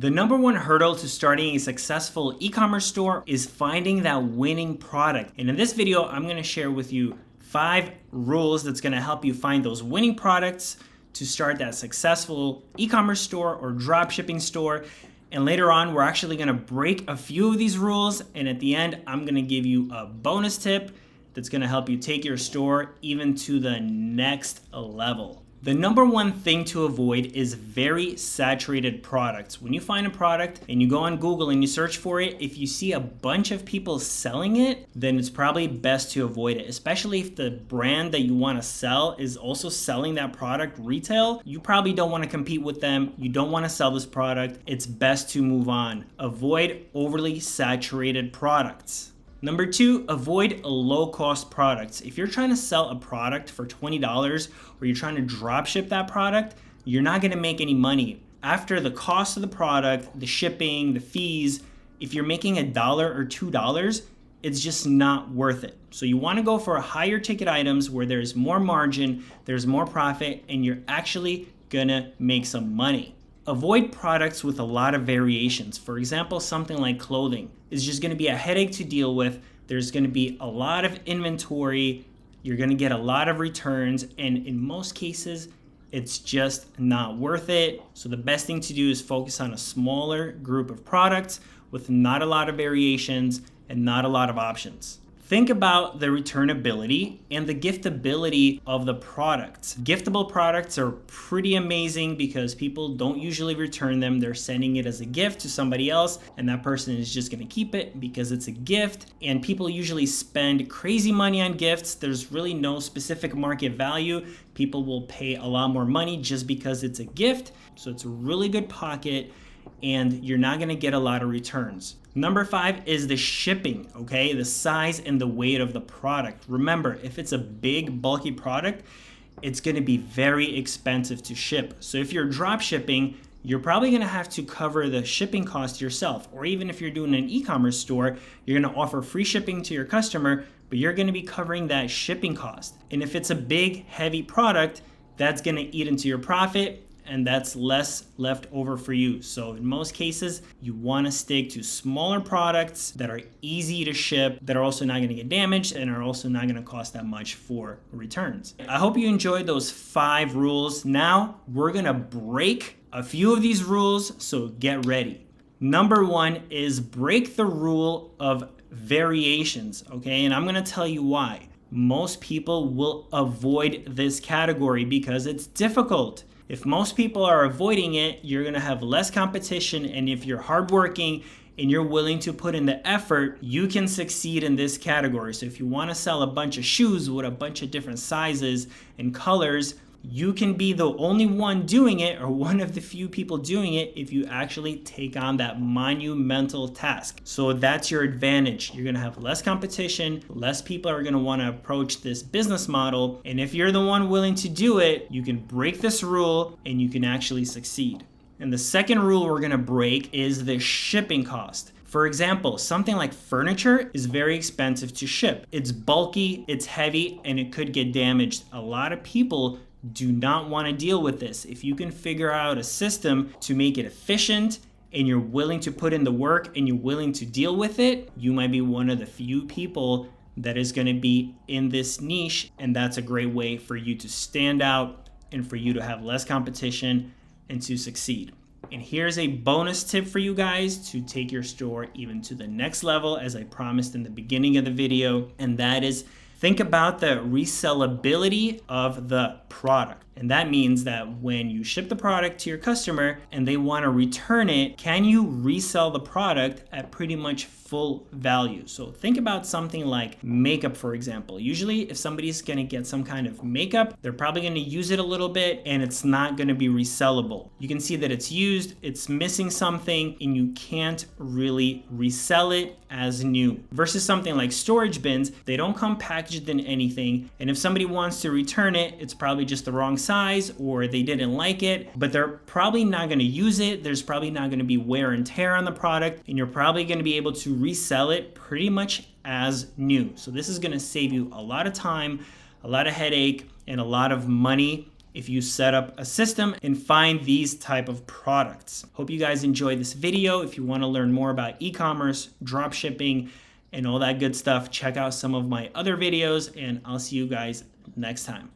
The number one hurdle to starting a successful e-commerce store is finding that winning product. And in this video, I'm gonna share with you 5 rules that's gonna help you find those winning products to start that successful e-commerce store or drop shipping store. And later on, we're actually gonna break a few of these rules. And at the end, I'm gonna give you a bonus tip that's gonna help you take your store even to the next level. The number one thing to avoid is very saturated products. When you find a product and you go on Google and you search for it, if you see a bunch of people selling it, then it's probably best to avoid it, especially if the brand that you want to sell is also selling that product retail. You probably don't want to compete with them. You don't want to sell this product. It's best to move on. Avoid overly saturated products. Number 2, avoid low-cost products. If you're trying to sell a product for $20 or you're trying to drop ship that product, you're not gonna make any money. After the cost of the product, the shipping, the fees, if you're making $1 or $2, it's just not worth it. So you wanna go for higher ticket items where there's more margin, there's more profit, and you're actually gonna make some money. Avoid products with a lot of variations. For example, something like clothing is just gonna be a headache to deal with. There's gonna be a lot of inventory. You're gonna get a lot of returns. And in most cases, it's just not worth it. So the best thing to do is focus on a smaller group of products with not a lot of variations and not a lot of options. Think about the returnability and the giftability of the products. Giftable products are pretty amazing because people don't usually return them. They're sending it as a gift to somebody else, and that person is just gonna keep it because it's a gift. And people usually spend crazy money on gifts. There's really no specific market value. People will pay a lot more money just because it's a gift. So it's a really good pocket, and you're not gonna get a lot of returns. Number 5 is the shipping, okay? The size and the weight of the product. Remember, if it's a big, bulky product, it's gonna be very expensive to ship. So if you're drop shipping, you're probably gonna have to cover the shipping cost yourself. Or even if you're doing an e-commerce store, you're gonna offer free shipping to your customer, but you're gonna be covering that shipping cost. And if it's a big, heavy product, that's gonna eat into your profit, and that's less left over for you. So in most cases, you wanna stick to smaller products that are easy to ship, that are also not gonna get damaged, and are also not gonna cost that much for returns. I hope you enjoyed those 5 rules. Now we're gonna break a few of these rules, so get ready. Number 1 is break the rule of variations, okay? And I'm gonna tell you why. Most people will avoid this category because it's difficult. If most people are avoiding it, you're gonna have less competition, and if you're hardworking and you're willing to put in the effort, you can succeed in this category. So if you wanna sell a bunch of shoes with a bunch of different sizes and colors, you can be the only one doing it, or one of the few people doing it, if you actually take on that monumental task. So that's your advantage. You're gonna have less competition, less people are gonna wanna approach this business model, and if you're the one willing to do it, you can break this rule and you can actually succeed. And the second rule we're gonna break is the shipping cost. For example, something like furniture is very expensive to ship. It's bulky, it's heavy, and it could get damaged. A lot of people do not want to deal with this. If you can figure out a system to make it efficient and you're willing to put in the work and you're willing to deal with it, you might be one of the few people that is going to be in this niche, and that's a great way for you to stand out and for you to have less competition and to succeed. And here's a bonus tip for you guys to take your store even to the next level, as I promised in the beginning of the video, and that is think about the resellability of the product. And that means that when you ship the product to your customer and they want to return it, can you resell the product at pretty much full value? So think about something like makeup, for example. Usually if somebody's going to get some kind of makeup, they're probably going to use it a little bit and it's not going to be resellable. You can see that it's used, it's missing something, and you can't really resell it as new. Versus something like storage bins, they don't come packaged in anything, and if somebody wants to return it, it's probably just the wrong size or they didn't like it, but they're probably not going to use it. There's probably not going to be wear and tear on the product, and you're probably going to be able to resell it pretty much as new. So this is going to save you a lot of time, a lot of headache, and a lot of money if you set up a system and find these type of products. Hope you guys enjoyed this video. If you want to learn more about e-commerce, drop shipping, and all that good stuff, check out some of my other videos, and I'll see you guys next time.